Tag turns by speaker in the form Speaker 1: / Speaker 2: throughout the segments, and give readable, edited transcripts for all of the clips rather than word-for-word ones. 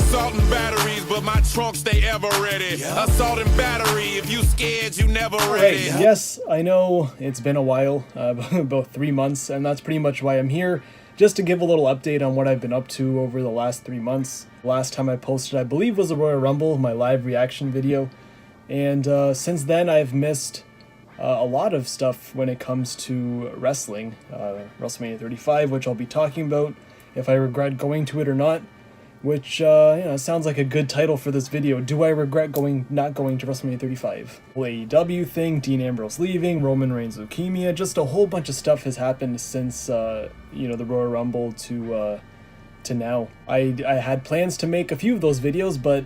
Speaker 1: assault and batteries, but my trunk stay ever ready. Assault and battery, if you scared, you never ready.
Speaker 2: Right, yes, I know it's been a while, about 3 months, and that's pretty much why I'm here, just to give a little update on what I've been up to over the last 3 months. Last time I posted, I believe, was the Royal Rumble, my live reaction video, and since then I've missed a lot of stuff when it comes to wrestling. WrestleMania 35, which I'll be talking about, if I regret going to it or not, which, sounds like a good title for this video. Do I regret not going to WrestleMania 35? AEW thing, Dean Ambrose leaving, Roman Reigns leukemia, just a whole bunch of stuff has happened since, the Royal Rumble to now. I had plans to make a few of those videos, but,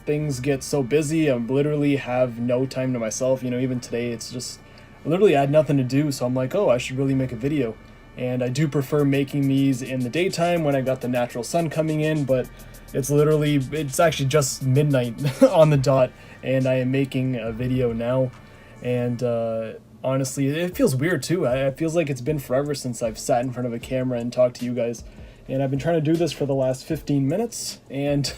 Speaker 2: things get so busy, I literally have no time to myself. Even today, it's just, literally I had nothing to do, so I'm like, oh, I should really make a video. And I do prefer making these in the daytime when I got the natural sun coming in, but it's actually just midnight on the dot, and I am making a video now. And honestly, it feels weird too. It feels like it's been forever since I've sat in front of a camera and talked to you guys. And I've been trying to do this for the last 15 minutes, and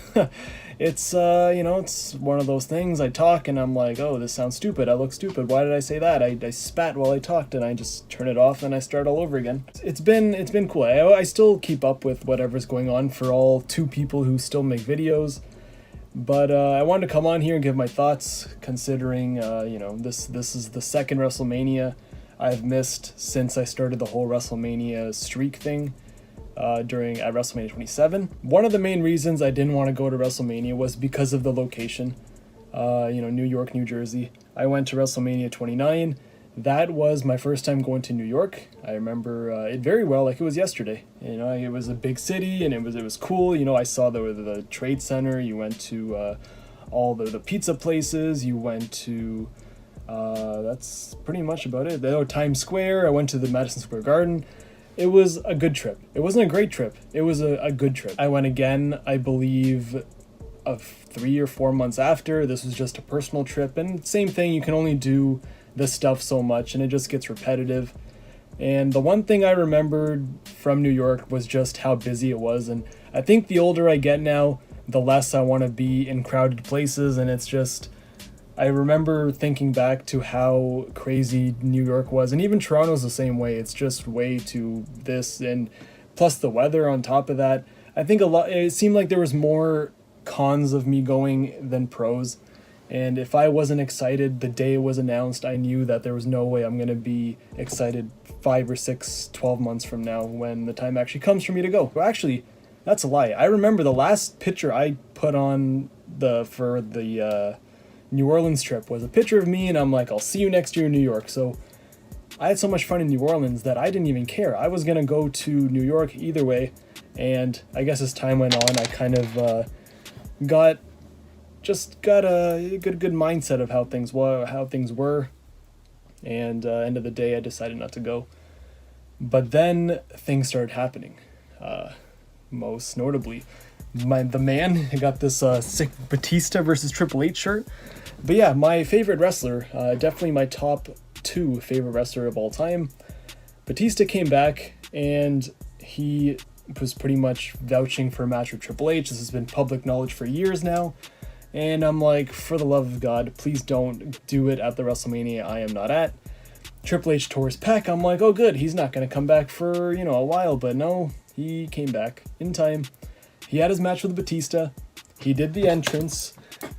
Speaker 2: it's, it's one of those things. I talk and I'm like, oh, this sounds stupid. I look stupid. Why did I say that? I spat while I talked, and I just turn it off and I start all over again. It's been cool. I still keep up with whatever's going on for all 2 people who still make videos. But I wanted to come on here and give my thoughts, considering, this is the second WrestleMania I've missed since I started the whole WrestleMania streak thing. At WrestleMania 27. One of the main reasons I didn't want to go to WrestleMania was because of the location. New York, New Jersey. I went to WrestleMania 29. That was my first time going to New York. I remember it very well, like it was yesterday. It was a big city, and it was cool. I saw the Trade Center. You went to all the pizza places. You went to that's pretty much about it. Times Square. I went to the Madison Square Garden. It was a good trip. It wasn't a great trip. It was a good trip. I went again, I believe, 3 or 4 months after. This was just a personal trip. And same thing, you can only do this stuff so much, and it just gets repetitive. And the one thing I remembered from New York was just how busy it was. And I think the older I get now, the less I want to be in crowded places. And it's just, I remember thinking back to how crazy New York was, and even Toronto's the same way. It's just way too this, and plus the weather on top of that. I think it seemed like there was more cons of me going than pros, and if I wasn't excited the day it was announced, I knew that there was no way I'm going to be excited 5 or 6, 12 months from now when the time actually comes for me to go. Well, actually, that's a lie. I remember the last picture I put on for the New Orleans trip was a picture of me, and I'm like, I'll see you next year in New York. So I had so much fun in New Orleans that I didn't even care. I was going to go to New York either way, and I guess as time went on, I kind of got a good mindset of how things were, and end of the day, I decided not to go. But then things started happening, most notably. I got this sick Batista versus Triple H shirt. But yeah, my favorite wrestler, definitely my top 2 favorite wrestler of all time. Batista came back, and he was pretty much vouching for a match with Triple H. This has been public knowledge for years now. And I'm like, for the love of God, please don't do it at the WrestleMania I am not at. Triple H tore his pec. I'm like, oh good, he's not going to come back for, a while. But no, he came back in time. He had his match with Batista. He did the entrance.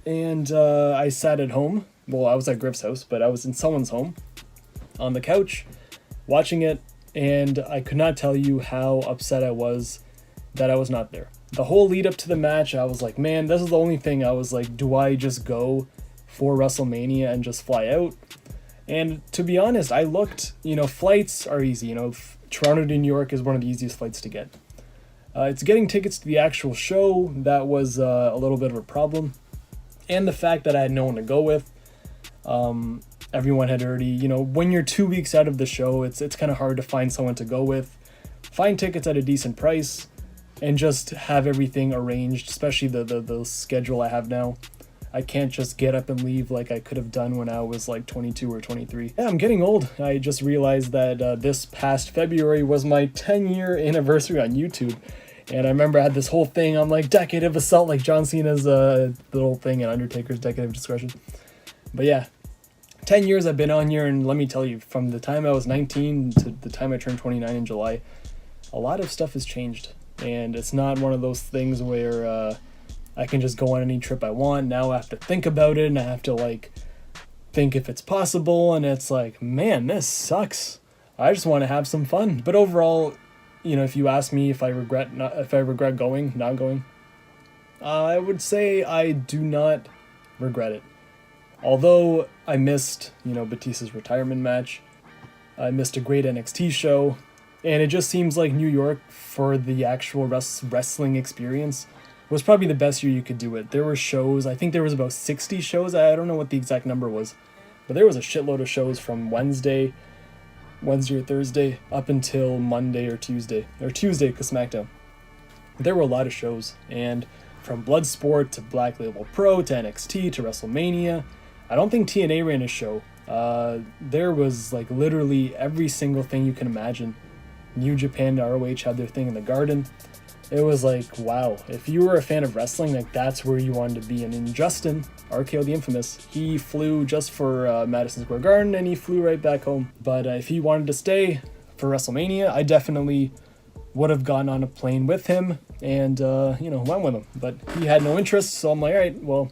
Speaker 2: And I sat at home. Well, I was at Griff's house, but I was in someone's home on the couch watching it. And I could not tell you how upset I was that I was not there. The whole lead up to the match, I was like, man, this is the only thing. I was like, do I just go for WrestleMania and just fly out? And to be honest, I looked, flights are easy. Toronto to New York is one of the easiest flights to get. It's getting tickets to the actual show that was a little bit of a problem. And the fact that I had no one to go with. Everyone had already, when you're 2 weeks out of the show, it's kind of hard to find someone to go with, find tickets at a decent price, and just have everything arranged, especially the schedule I have now. I can't just get up and leave like I could have done when I was like 22 or 23. Yeah, I'm getting old. I just realized that this past February was my 10-year anniversary on YouTube. And I remember I had this whole thing on like decade of assault, like John Cena's little thing and Undertaker's decade of discretion. But yeah, 10 years I've been on here, and let me tell you, from the time I was 19 to the time I turned 29 in July, a lot of stuff has changed. And it's not one of those things where I can just go on any trip I want. Now I have to think about it, and I have to like think if it's possible, and it's like, man, this sucks. I just want to have some fun. But overall, you know, if you ask me if I regret not going, I would say I do not regret it. Although I missed, you know, Batista's retirement match, I missed a great NXT show, and it just seems like New York, for the actual wrestling experience, was probably the best year you could do it. There were shows, I think there was about 60 shows, I don't know what the exact number was, but there was a shitload of shows from Wednesday or Thursday, up until Monday or Tuesday because SmackDown. There were a lot of shows, and from Bloodsport to Black Label Pro to NXT to WrestleMania, I don't think TNA ran a show. There was like literally every single thing you can imagine. New Japan and ROH had their thing in the Garden. It was like, wow, if you were a fan of wrestling, like that's where you wanted to be. And in Justin, RKO the Infamous, he flew just for Madison Square Garden, and he flew right back home. But if he wanted to stay for WrestleMania, I definitely would have gone on a plane with him and, you know, went with him. But he had no interest, so I'm like, all right, well,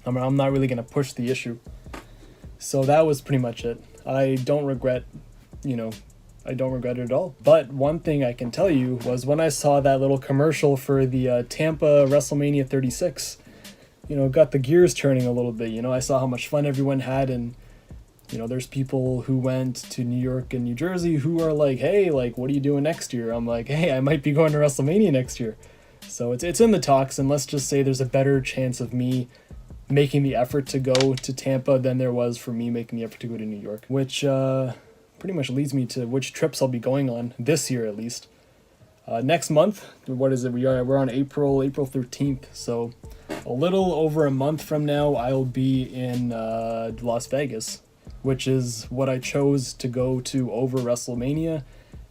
Speaker 2: I'm not really going to push the issue. So that was pretty much it. I don't regret it at all. But one thing I can tell you was when I saw that little commercial for the Tampa WrestleMania 36, you know, got the gears turning a little bit. You know, I saw how much fun everyone had, and, you know, there's people who went to New York and New Jersey who are like, hey, like, what are you doing next year? I'm like, hey, I might be going to WrestleMania next year. So it's in the talks, and let's just say there's a better chance of me making the effort to go to Tampa than there was for me making the effort to go to New York, which pretty much leads me to which trips I'll be going on this year, at least. Next month, what is it? We're on April 13th, so a little over a month from now, I'll be in Las Vegas, which is what I chose to go to over WrestleMania.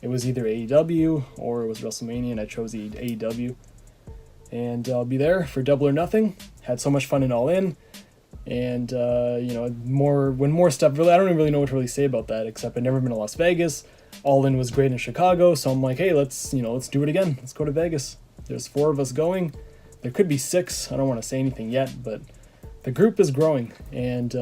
Speaker 2: It was either AEW or it was WrestleMania, and I chose the AEW. And I'll be there for Double or Nothing. Had so much fun in All In. And, you know, more stuff, really, I don't really know what to really say about that, except I've never been to Las Vegas. All In was great in Chicago, so I'm like, hey, let's do it again. Let's go to Vegas. There's 4 of us going. There could be 6. I don't want to say anything yet, but the group is growing, and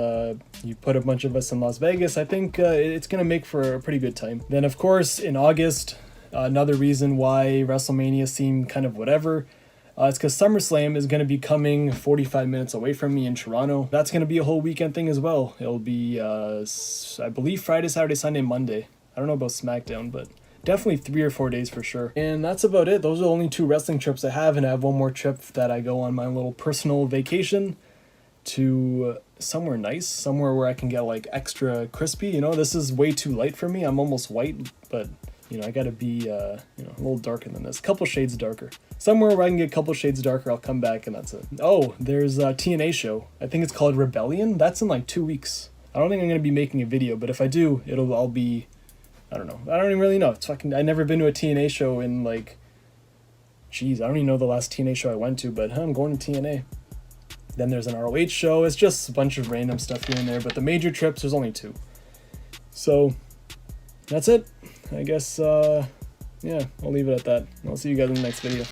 Speaker 2: you put a bunch of us in Las Vegas, I think it's going to make for a pretty good time. Then, of course, in August, another reason why WrestleMania seemed kind of whatever, it's because SummerSlam is going to be coming 45 minutes away from me in Toronto. That's going to be a whole weekend thing as well. It'll be, I believe, Friday, Saturday, Sunday, Monday. I don't know about SmackDown, but definitely 3 or 4 days for sure. And that's about it. Those are the only 2 wrestling trips I have, and I have one more trip that I go on my little personal vacation to somewhere nice, somewhere where I can get like extra crispy. You know, this is way too light for me. I'm almost white, but you know, I gotta be, you know, a little darker than this. A couple shades darker. Somewhere where I can get a couple shades darker, I'll come back and that's it. Oh, there's a TNA show. I think it's called Rebellion. That's in like 2 weeks. I don't think I'm gonna be making a video, but if I do, I'll be, I don't know. I don't even really know. It's fucking, I've never been to a TNA show in like, geez, I don't even know the last TNA show I went to, but I'm going to TNA. Then there's an ROH show. It's just a bunch of random stuff here and there, but the major trips, there's only 2. So, that's it. I guess, yeah, I'll leave it at that. I'll see you guys in the next video.